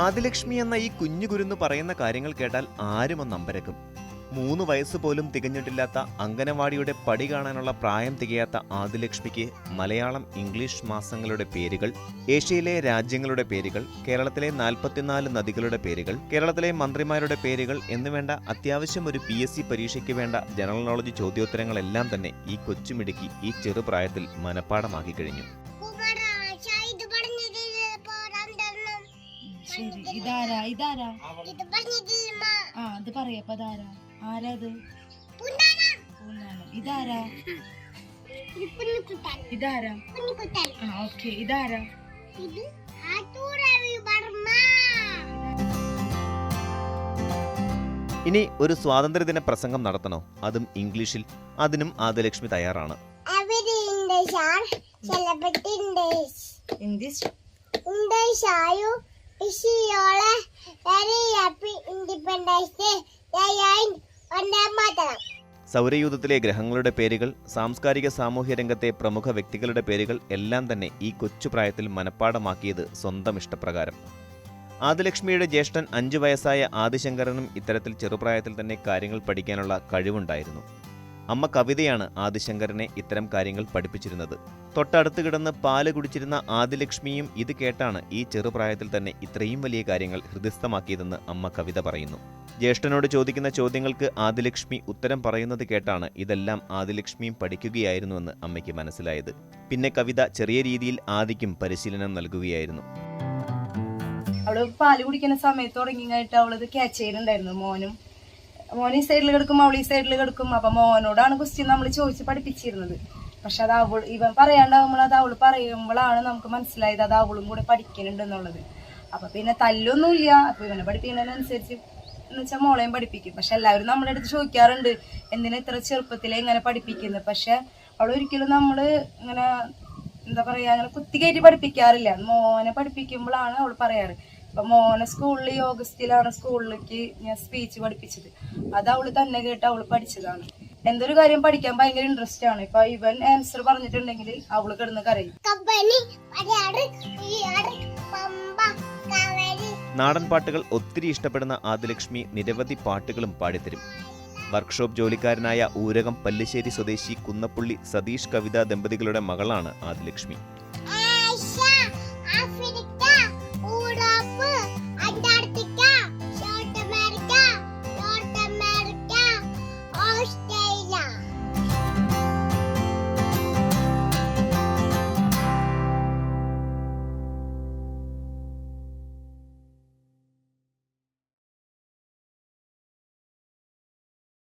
ആദിലക്ഷ്മി എന്ന ഈ കുഞ്ഞു കുരുന്ന് പറയുന്ന കാര്യങ്ങൾ കേട്ടാൽ ആരും ഒന്ന് അമ്പരക്കും. 3 വയസ്സ് പോലും തികഞ്ഞിട്ടില്ലാത്ത അംഗനവാടിയുടെ പടി കാണാനുള്ള പ്രായം തികയാത്ത ആദിലക്ഷ്മിക്ക് മലയാളം, ഇംഗ്ലീഷ് മാസങ്ങളുടെ പേരുകൾ, ഏഷ്യയിലെ രാജ്യങ്ങളുടെ പേരുകൾ, കേരളത്തിലെ 44 നദികളുടെ പേരുകൾ, കേരളത്തിലെ മന്ത്രിമാരുടെ പേരുകൾ എന്നുവേണ്ട അത്യാവശ്യം ഒരു PSC പരീക്ഷയ്ക്ക് വേണ്ട ജനറൽ നോളജ് ചോദ്യോത്തരങ്ങളെല്ലാം തന്നെ ഈ കൊച്ചുമിടുക്കി ഈ ചെറുപ്രായത്തിൽ മനഃപ്പാടമാക്കി കഴിഞ്ഞു. ഇനി ഒരു സ്വാതന്ത്ര്യദിന പ്രസംഗം നടത്തണോ? അതും ഇംഗ്ലീഷിൽ. അതിനും ആദിലക്ഷ്മി തയ്യാറാണ്. സൗരയൂഥത്തിലെ ഗ്രഹങ്ങളുടെ പേരുകൾ, സാംസ്കാരിക സാമൂഹ്യ രംഗത്തെ പ്രമുഖ വ്യക്തികളുടെ പേരുകൾ എല്ലാം തന്നെ ഈ കൊച്ചുപ്രായത്തിൽ മനഃപ്പാടമാക്കിയത് സ്വന്തം ഇഷ്ടപ്രകാരം. ആദിലക്ഷ്മിയുടെ ജ്യേഷ്ഠൻ 5 വയസ്സായ ആദിശങ്കരനും ഇത്തരത്തിൽ ചെറുപ്രായത്തിൽ തന്നെ കാര്യങ്ങൾ പഠിക്കാനുള്ള കഴിവുണ്ടായിരുന്നു. അമ്മ കവിതയാണ് ആദിശങ്കരനെ ഇത്തരം കാര്യങ്ങൾ പഠിപ്പിച്ചിരുന്നത്. തൊട്ടടുത്ത് കിടന്ന് പാല് കുടിച്ചിരുന്ന ആദിലക്ഷ്മിയും ഇത് കേട്ടാണ് ഈ ചെറുപ്രായത്തിൽ തന്നെ ഇത്രയും വലിയ കാര്യങ്ങൾ ഹൃദിസ്ഥമാക്കിയതെന്ന് അമ്മ കവിത പറയുന്നു. ജ്യേഷ്ഠനോട് ചോദിക്കുന്ന ചോദ്യങ്ങൾക്ക് ആദിലക്ഷ്മി ഉത്തരം പറയുന്നത് കേട്ടാണ് ഇതെല്ലാം ആദിലക്ഷ്മിയും പഠിക്കുകയായിരുന്നുവെന്ന് അമ്മയ്ക്ക് മനസ്സിലായത്. പിന്നെ കവിത ചെറിയ രീതിയിൽ ആദിക്കും പരിശീലനം നൽകുകയായിരുന്നു. അവള് പാല് കുടിക്കുന്ന സമയത്ത് തുടങ്ങിയിട്ട് അവളത് ക്യാച്ച് ചെയ്യുന്നുണ്ടായിരുന്നു. മോൻ ഈ സൈഡിൽ കിടക്കും, അവൾ ഈ സൈഡിൽ കിടക്കും. അപ്പൊ മോനോടാണ് ക്വസ്റ്റ്യൻ നമ്മൾ ചോദിച്ച് പഠിപ്പിച്ചിരുന്നത്. പക്ഷെ അത് ഇവൻ പറയാണ്ടാവുമ്പോൾ അത് അവള് പറയുമ്പോഴാണ് നമുക്ക് മനസ്സിലായത് അത് അവളും കൂടെ പഠിക്കുന്നുണ്ട് എന്നുള്ളത്. അപ്പൊ പിന്നെ തല്ലൊന്നുമില്ല. അപ്പൊ ഇവനെ പഠിപ്പിക്കുന്നതിനനുസരിച്ച് എന്ന് വെച്ചാൽ മോളെയും പഠിപ്പിക്കും. പക്ഷെ എല്ലാവരും നമ്മുടെ അടുത്ത് ചോദിക്കാറുണ്ട് എന്തിനാ ഇത്ര ചെറുപ്പത്തിലേ ഇങ്ങനെ പഠിപ്പിക്കുന്നത്. പക്ഷെ അവൾ ഒരിക്കലും നമ്മള് ഇങ്ങനെ എന്താ പറയാ അങ്ങനെ കുത്തിക്കയറ്റി പഠിപ്പിക്കാറില്ല. മോനെ പഠിപ്പിക്കുമ്പോഴാണ് അവൾ പറയാറ്. അപ്പൊ മോനെ സ്കൂളിൽ ഓഗസ്റ്റിലാണ് സ്കൂളിലേക്ക് ഞാൻ സ്പീച്ച് പഠിപ്പിച്ചത്. അത് അവള് തന്നെ കേട്ട് അവള് പഠിച്ചതാണ്. എന്തൊരു കാര്യം പഠിക്കാൻ ഭയങ്കര ഇൻട്രസ്റ്റ് ആണ്. ഇപ്പൊ ഇവൻ ആൻസർ പറഞ്ഞിട്ടുണ്ടെങ്കിൽ അവള് കിടന്ന് കരയും. നാടൻ പാട്ടുകൾ ഒത്തിരി ഇഷ്ടപ്പെടുന്ന ആദിലക്ഷ്മി നിരവധി പാട്ടുകളും പാടിത്തരും. വർക്ക്ഷോപ്പ് ജോലിക്കാരനായ ഊരകം പല്ലിശ്ശേരി സ്വദേശി കുന്നപ്പുള്ളി സതീഷ് കവിത ദമ്പതികളുടെ മകളാണ് ആദിലക്ഷ്മി.